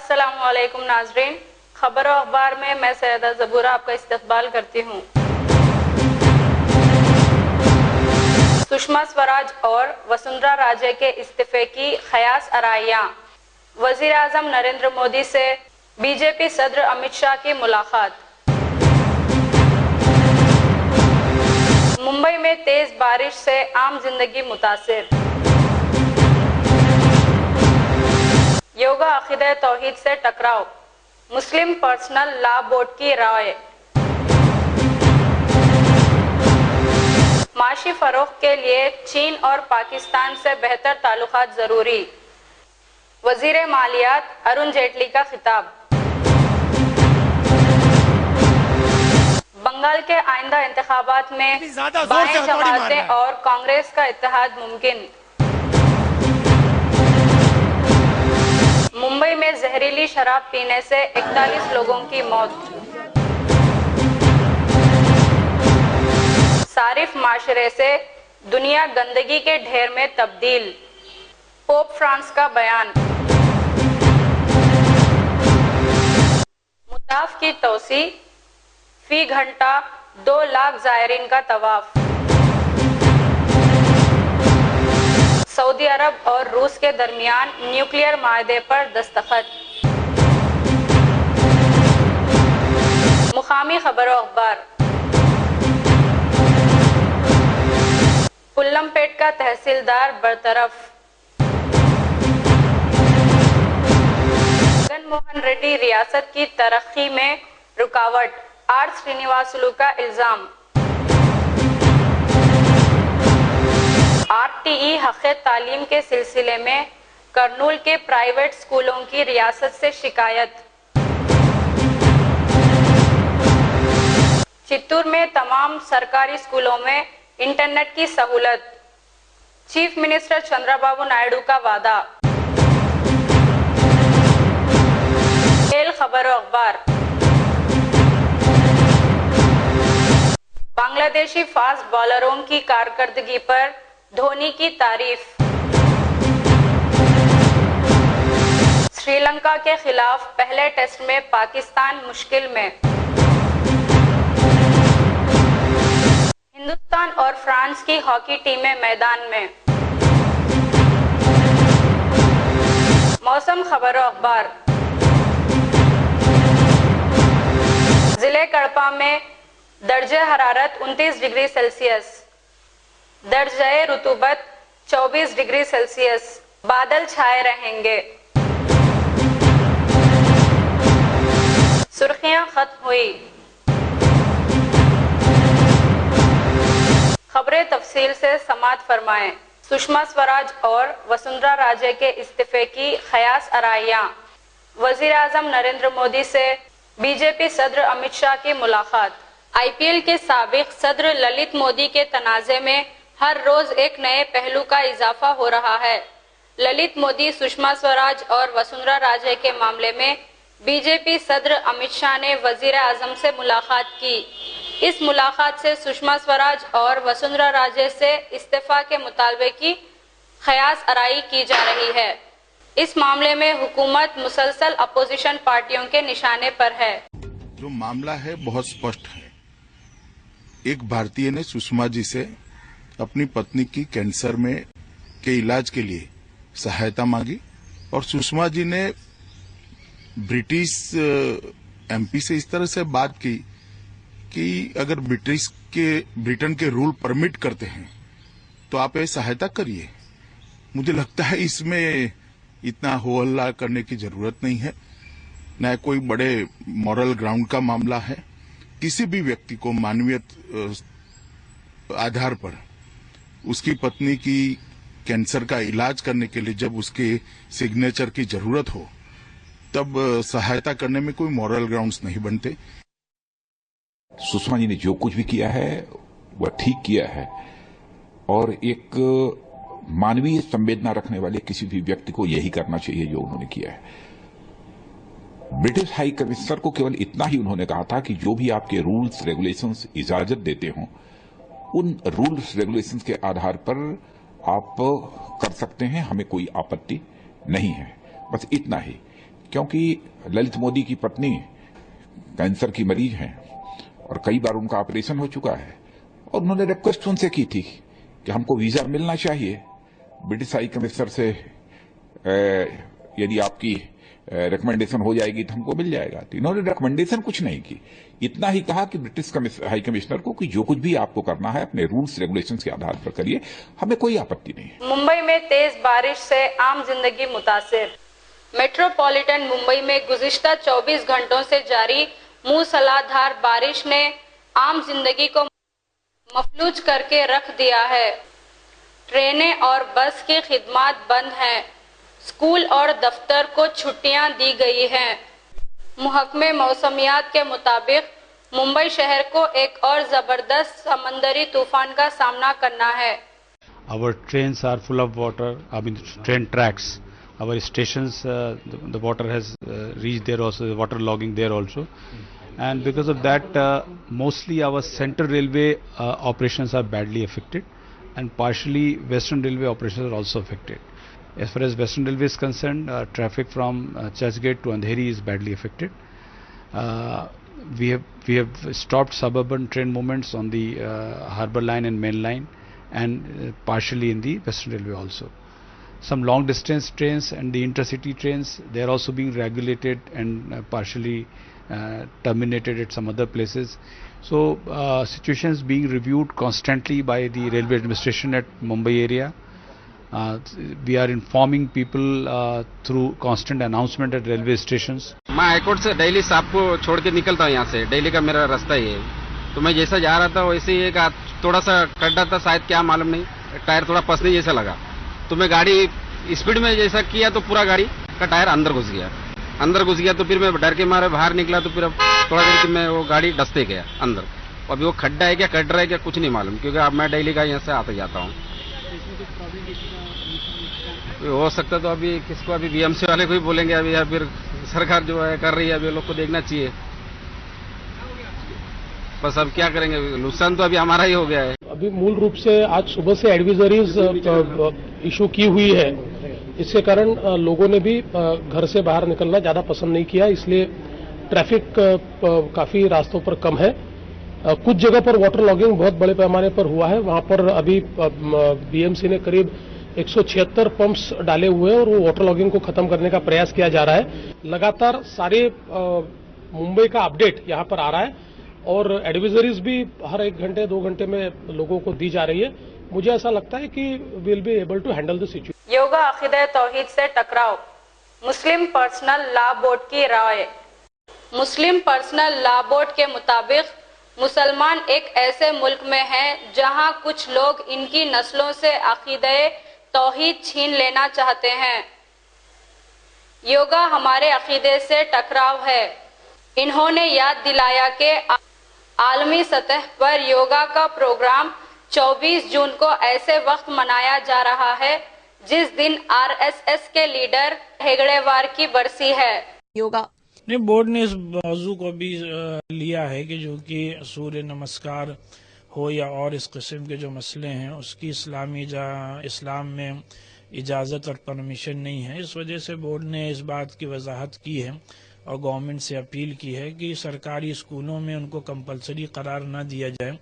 अस्सलामुअलैकुम नाजरीन, खबर और अखबार में मैं सैयदा ज़बूरा आपका इस्तकबाल करती हूँ। सुषमा स्वराज और वसुंधरा राजे के इस्तीफे की ख़यास आराइयाँ। वज़ीर आज़म नरेंद्र मोदी से बीजेपी सदर अमित शाह की मुलाकात। मुंबई में तेज बारिश से आम जिंदगी मुतासिर। योगा अक़ीदा तौहीद से टकराव, मुस्लिम पर्सनल लॉ बोर्ड की राय। माशी फरोख्त के लिए चीन और पाकिस्तान से बेहतर ताल्लुकात जरूरी। वजीर मालियात अरुण जेटली का खिताब। बंगाल के आइंदा इंतखाबात में बाएं जमातें और कांग्रेस का इत्तेहाद मुमकिन। मुंबई में जहरीली शराब पीने से 41 लोगों की मौत। सारिफ माशरे से दुनिया गंदगी के ढेर में तब्दील। पोप फ्रांस का बयान। मुताफ की तौसी, फी घंटा 2 लाख ज़ायरीन का तवाफ। सऊदी अरब और रूस के दरमियान न्यूक्लियर माहदे पर दस्तखत। मुकामी खबर और अखबार। पुल्लमपेट का तहसीलदार बरतरफ। जगन मोहन रेड्डी रियासत की तरक्की में रुकावट, आर श्रीनिवासुलु का इल्जाम। आरटीई हक़े तालीम के सिलसिले में करनूल के प्राइवेट स्कूलों की रियासत से शिकायत। चित्तूर में तमाम सरकारी स्कूलों में इंटरनेट की सहूलत। चीफ मिनिस्टर चंद्रबाबू नायडू का वादा। खेल खबर और अखबार। बांग्लादेशी फास्ट बॉलरों की कारकर्दगी पर धोनी की तारीफ। श्रीलंका के खिलाफ पहले टेस्ट में पाकिस्तान मुश्किल में। हिंदुस्तान और फ्रांस की हॉकी टीमें मैदान में। मौसम खबर और अखबार। जिले कड़पा में दर्जे हरारत 29 डिग्री सेल्सियस। दर्जे रुतूबत 24 डिग्री सेल्सियस। बादल छाए रहेंगे। सुर्खियां खत्म हुई। खबरें तफसील से समाअत फरमाएं। सुषमा स्वराज और वसुंधरा राजे के इस्तीफे की ख़यास आराइयाँ। वज़ीर आज़म नरेंद्र मोदी से बीजेपी सदर अमित शाह की मुलाकात। आईपीएल के साबिक सदर ललित मोदी के तनाज़े में हर रोज एक नए पहलू का इजाफा हो रहा है। ललित मोदी सुषमा स्वराज और वसुंधरा राजे के मामले में बीजेपी सदर अमित शाह ने वजीर आजम से मुलाकात की। इस मुलाकात से सुषमा स्वराज और वसुंधरा राजे से इस्तीफा के मुतालबे की ख़यास आराई की जा रही है। इस मामले में हुकूमत मुसलसल अपोजिशन पार्टियों के निशाने पर है। जो मामला है बहुत स्पष्ट है। एक भारतीय ने सुषमा जी से अपनी पत्नी की कैंसर में के इलाज के लिए सहायता मांगी और सुषमा जी ने ब्रिटिश एमपी से इस तरह से बात की कि अगर ब्रिटेन के रूल परमिट करते हैं तो आप ये सहायता करिए। मुझे लगता है इसमें इतना हो हल्ला करने की जरूरत नहीं है, न कोई बड़े मॉरल ग्राउंड का मामला है। किसी भी व्यक्ति को मानवीय आधार पर उसकी पत्नी की कैंसर का इलाज करने के लिए जब उसके सिग्नेचर की जरूरत हो तब सहायता करने में कोई मॉरल ग्राउंड्स नहीं बनते। सुषमा जी ने जो कुछ भी किया है वह ठीक किया है और एक मानवीय संवेदना रखने वाले किसी भी व्यक्ति को यही करना चाहिए जो उन्होंने किया है। ब्रिटिश हाई कमिश्नर को केवल इतना ही उन्होंने कहा था कि जो भी आपके रूल्स रेगुलेशंस इजाजत देते हों उन रूल्स रेगुलेशंस के आधार पर आप कर सकते हैं, हमें कोई आपत्ति नहीं है। बस इतना ही क्योंकि ललित मोदी की पत्नी कैंसर की मरीज हैं और कई बार उनका ऑपरेशन हो चुका है, और उन्होंने रिक्वेस्ट उनसे की थी कि हमको वीजा मिलना चाहिए ब्रिटिश हाई कमिश्नर से, यदि आपकी रिकमेंडेशन हो जाएगी तो हमको मिल जाएगा। तो इन्होंने रिकमेंडेशन कुछ नहीं की, इतना ही कहा कि ब्रिटिश हाई कमिश्नर को कि जो कुछ भी आपको करना है अपने रूल्स रेगुलेशंस के आधार पर करिए, हमें कोई आपत्ति नहीं है। मुंबई में तेज बारिश से आम जिंदगी मुतासिर। मेट्रोपॉलिटन मुंबई में गुज़िश्ता 24 घंटों से जारी मूसलाधार बारिश ने आम जिंदगी को मफलूज करके रख दिया है। ट्रेनें और बस की खिदमत बंद हैं। स्कूल और दफ्तर को छुट्टियां दी गई हैं। महकमे मौसमियात के मुताबिक मुंबई शहर को एक और जबरदस्त समंदरी तूफान का सामना करना है। Our trains are full of water. I mean, train tracks. Our stations, the water has reached there also. The water logging there also, and because of that, mostly our Central Railway operations are badly affected, and partially Western Railway operations are also affected. As far as Western Railway is concerned, traffic from Churchgate to Andheri is badly affected. We have stopped suburban train movements on the Harbour Line and Main Line, and partially in the Western Railway also. Some long distance trains and the intercity trains, they are also being regulated and partially terminated at some other places. So situation is being reviewed constantly by the railway administration at Mumbai area. We are informing people through constant announcement at railway stations. मैं high court से daily साहब को छोड़ के निकलता हूँ यहाँ से, डेली का मेरा रास्ता ही है। तो मैं जैसा जा रहा था वैसे ही एक थोड़ा सा खड्डा था, शायद क्या मालूम नहीं, टायर थोड़ा पसने जैसा लगा, तो मैं गाड़ी स्पीड में जैसा किया तो पूरा गाड़ी का टायर अंदर घुस गया। तो फिर मैं डर के मारे बाहर निकला, तो फिर अब थोड़ा देर की मैं वो गाड़ी डसते गया अंदर। अभी वो खड्डा है क्या कट रहा है क्या कुछ नहीं मालूम, क्योंकि अब मैं डेली का यहाँ से आता जाता हूँ। हो सकता तो अभी किसको, अभी बीएमसी वाले को ही बोलेंगे अभी, या फिर सरकार जो है कर रही है अभी लोग को देखना चाहिए। बस अब क्या करेंगे, नुकसान तो अभी हमारा ही हो गया है। अभी मूल रूप से आज सुबह से एडवाइजरीज इशू की हुई है, इसके कारण लोगों ने भी घर से बाहर निकलना ज्यादा पसंद नहीं किया, इसलिए ट्रैफिक काफी रास्तों पर कम है। कुछ जगह पर वाटर लॉगिंग बहुत बड़े पैमाने पर हुआ है, वहां पर अभी बीएमसी ने करीब 176 पंप्स डाले हुए हैं और वो वाटर लॉगिंग को खत्म करने का प्रयास किया जा रहा है। लगातार सारे मुंबई का अपडेट यहाँ पर आ रहा है और एडवाइजरीज भी हर 1 घंटे 2 घंटे में लोगों को दी जा रही है। मुझे ऐसा लगता है कि will be able to handle the situation. Yoga अकीदे तौहीद से टकराव, मुस्लिम पर्सनल लॉ बोर्ड की राय। मुस्लिम पर्सनल लॉ बोर्ड के मुताबिक मुसलमान एक ऐसे मुल्क में हैं जहां कुछ लोग इनकी नस्लों से अकीदे तौहीद छीन लेना चाहते हैं। योगा हमारे अकीदे से टकराव है। इन्होंने याद दिलाया कि आलमी सतह पर योगा का प्रोग्राम 24 जून को ऐसे वक्त मनाया जा रहा है जिस दिन आरएसएस के लीडर हेगड़ेवार की बरसी है। योगा ने बोर्ड ने इस मौजू को भी लिया है कि जो कि सूर्य नमस्कार हो या और इस किस्म के जो मसले हैं उसकी इस्लाम में इजाज़त और परमिशन नहीं है। इस वजह से बोर्ड ने इस बात की वजाहत की है और गवर्नमेंट से अपील की है कि सरकारी स्कूलों में उनको कंपलसरी करार न दिया जाए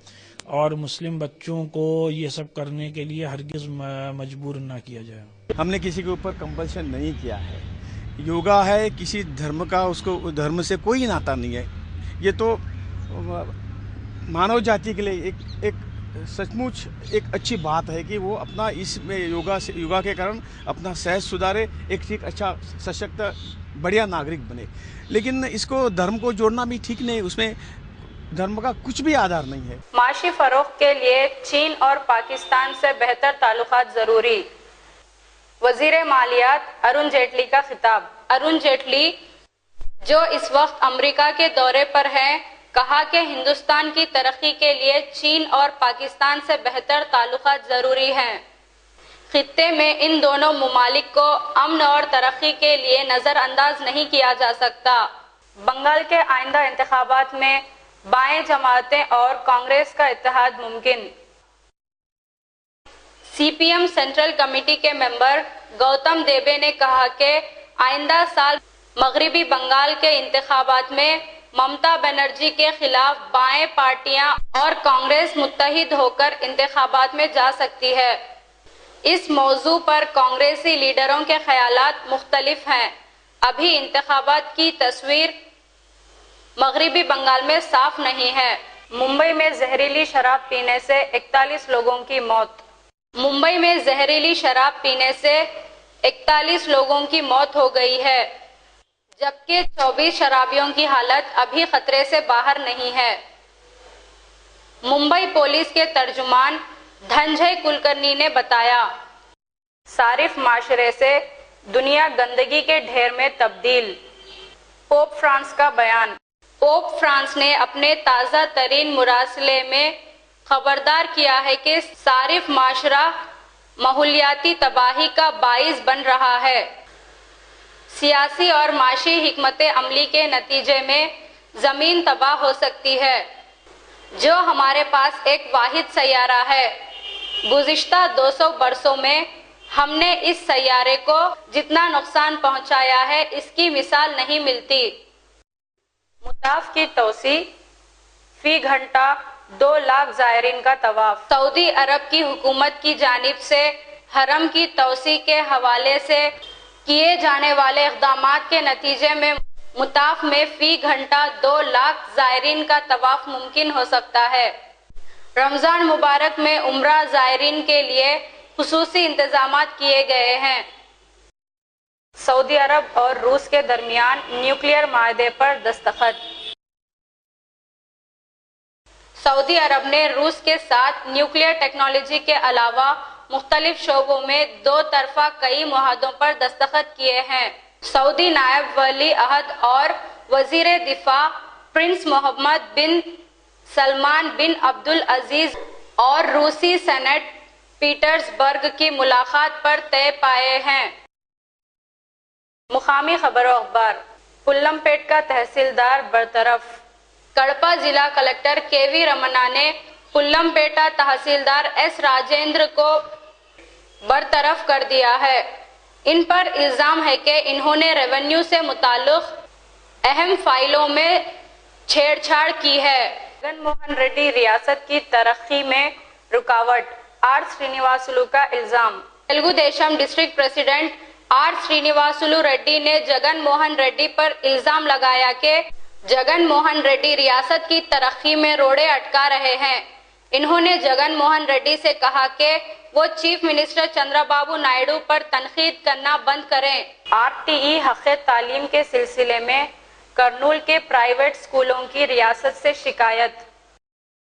और मुस्लिम बच्चों को ये सब करने के लिए हरगिज मजबूर न किया जाए। हमने किसी के ऊपर कंपल्शन नहीं किया है। योगा है किसी धर्म का, उसको धर्म से कोई नाता नहीं है। ये तो मानव जाति के लिए एक सचमुच एक अच्छी बात है कि वो अपना इसमें योगा के कारण अपना सेहत सुधारे, एक ठीक अच्छा सशक्त बढ़िया नागरिक बने। लेकिन इसको धर्म को जोड़ना भी ठीक नहीं, उसमें धर्म का कुछ भी आधार नहीं है। माशी फरोख्त के लिए चीन और पाकिस्तान से बेहतर ताल्लुकात जरूरी। वजीर मालियात अरुण जेटली का खिताब। अरुण जेटली जो इस वक्त अमेरिका के दौरे पर हैं, कहा कि हिंदुस्तान की तरक्की के लिए चीन और पाकिस्तान से बेहतर ताल्लुकात जरूरी हैं। खित्ते में इन दोनों मुमालिक को अमन और तरक्की के लिए नजरअंदाज नहीं किया जा सकता। बंगाल के आइंदा इंतखाबात में बाएं जमातें और कांग्रेस का इत्तेहाद मुमकिन। सीपीएम सेंट्रल कमेटी के मेंबर गौतम देबे ने कहा कि आइंदा साल मगरिबी बंगाल के इंतखाबात में ममता बनर्जी के खिलाफ बाएं पार्टियां और कांग्रेस मुत्तहिद होकर इंतखाबात में जा सकती है। इस मौजू पर कांग्रेसी लीडरों के ख्यालात मुख्तलिफ हैं। अभी इंतखाबात की तस्वीर मगरिबी बंगाल में साफ नहीं है। मुंबई में जहरीली शराब पीने से 41 लोगों की मौत। मुंबई में जहरीली शराब पीने से 41 लोगों की मौत हो गई है, जबकि 24 शराबियों की हालत अभी खतरे से बाहर नहीं है। मुंबई पुलिस के तर्जुमान धनंजय कुलकर्णी ने बताया, सारिफ माशरे से दुनिया गंदगी के ढेर में तब्दील। पोप फ्रांस का बयान। पोप फ्रांस ने अपने ताज़ा तरीन मुरासले में खबरदार किया है कि सारिफ माशरा माहौलियाती तबाही का बाइस बन रहा है। सियासी और माशी हिकमत अमली के नतीजे में जमीन तबाह हो सकती है, जो हमारे पास एक वाहिद सैयारा है। गुज़िश्ता 200 बरसों में हमने इस सैयारे को जितना नुकसान पहुंचाया है, इसकी मिसाल नहीं मिलती। मुताफ की तौसी, फी घंटा 2 लाख ज़ायरीन का तवाफ। सऊदी अरब की हुकूमत की जानिब से हरम की तौसी के हवाले से किए जाने वाले इक़दामात के नतीजे में मुताफ में फी घंटा 2 लाख ज़ायरीन का तवाफ मुमकिन हो सकता है। रमजान मुबारक में उम्रा ज़ायरीन के लिए खुसूसी इंतजामात किए गए हैं। सऊदी अरब और रूस के दरमियान न्यूक्लियर माहदे पर दस्तखत। सऊदी अरब ने रूस के साथ न्यूक्लियर टेक्नोलॉजी के अलावा मुख्तलिफ शोबों में 2 तरफा कई मुआहदों पर दस्तखत किए हैं। सऊदी नायब वली अहद और वजीर दिफा प्रिंस मोहम्मद बिन सलमान बिन अब्दुल अजीज और रूसी सेनेट पीटर्सबर्ग की मुलाकात पर तय पाए हैं। मुकामी खबरों अखबार। पुल्लमपेट का तहसीलदार बरतरफ। कड़पा जिला कलेक्टर केवी रमन्ना ने पुल्लमपेटा तहसीलदार एस राजेंद्र को बरतरफ कर दिया है। इन पर इल्जाम है कि इन्होंने रेवेन्यू से मुताल्लिक अहम फाइलों में छेड़छाड़ की है। जगन मोहन रेड्डी रियासत की तरक्की में रुकावट, आर श्रीनिवासुलु का इल्जाम। Telugu Desam district president R Srinivasulu Reddy ने जगन मोहन रेड्डी पर इल्जाम लगाया कि जगन मोहन रेड्डी रियासत की तरक्की में रोड़े अटका रहे हैं। इन्होंने जगन मोहन रेड्डी से कहा कि वो चीफ मिनिस्टर चंद्रबाबू नायडू पर तनकीद करना बंद करें। आरटीई हक़ तालीम के सिलसिले में कर्नूल के प्राइवेट स्कूलों की रियासत से शिकायत।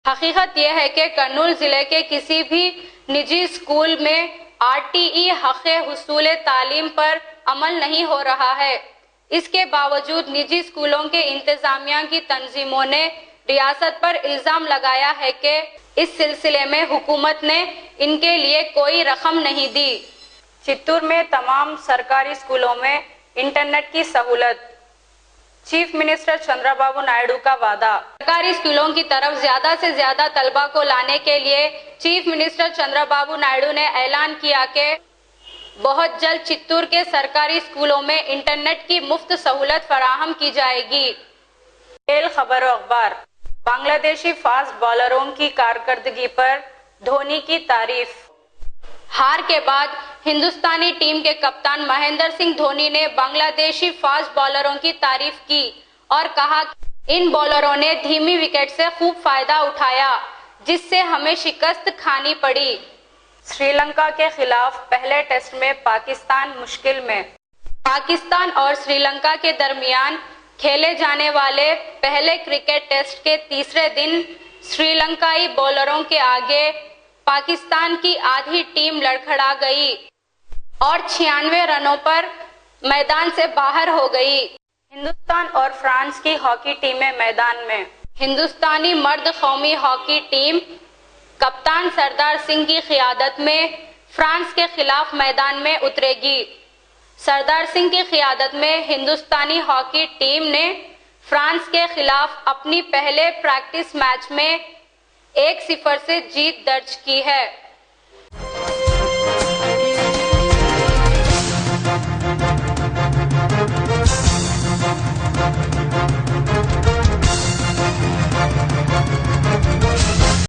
हकीकत यह है कि कर्नूल जिले के किसी भी निजी स्कूल में आरटीई हक़ हुसूल तालीम पर अमल नहीं हो रहा है। इसके बावजूद निजी स्कूलों के इंतजामिया की तंजीमों ने रियासत पर इल्जाम लगाया है कि इस सिलसिले में हुकूमत ने इनके लिए कोई रकम नहीं दी। चित्तूर में तमाम सरकारी स्कूलों में इंटरनेट की सहूलत। चीफ मिनिस्टर चंद्रबाबू नायडू का वादा। सरकारी स्कूलों की तरफ ज्यादा से ज्यादा तलबा को लाने के लिए चीफ मिनिस्टर चंद्रबाबू नायडू ने ऐलान किया कि बहुत जल्द चित्तूर के सरकारी स्कूलों में इंटरनेट की मुफ्त सहूलत फराहम की जाएगी। खेल खबरों अखबार। बांग्लादेशी फास्ट बॉलरों की कारकर्दगी पर धोनी की तारीफ। हार के बाद हिंदुस्तानी टीम के कप्तान महेंद्र सिंह धोनी ने बांग्लादेशी फास्ट बॉलरों की तारीफ की और कहा कि इन बॉलरों ने धीमी विकेट से खूब फायदा उठाया, जिससे हमें शिकस्त खानी पड़ी। श्रीलंका के खिलाफ पहले टेस्ट में पाकिस्तान मुश्किल में। पाकिस्तान और श्रीलंका के दरमियान खेले जाने वाले पहले क्रिकेट टेस्ट के तीसरे दिन श्रीलंकाई बॉलरों के आगे पाकिस्तान की आधी टीम लड़खड़ा गई और 96 रनों पर मैदान से बाहर हो गई। हिंदुस्तान और फ्रांस की हॉकी टीमें मैदान में। हिंदुस्तानी मर्द कौमी हॉकी टीम कप्तान सरदार सिंह की क़ियादत में फ्रांस के खिलाफ मैदान में उतरेगी। सरदार सिंह की क़ियादत में हिंदुस्तानी हॉकी टीम ने फ्रांस के खिलाफ अपनी पहले प्रैक्टिस मैच में 1-0 से जीत दर्ज की है।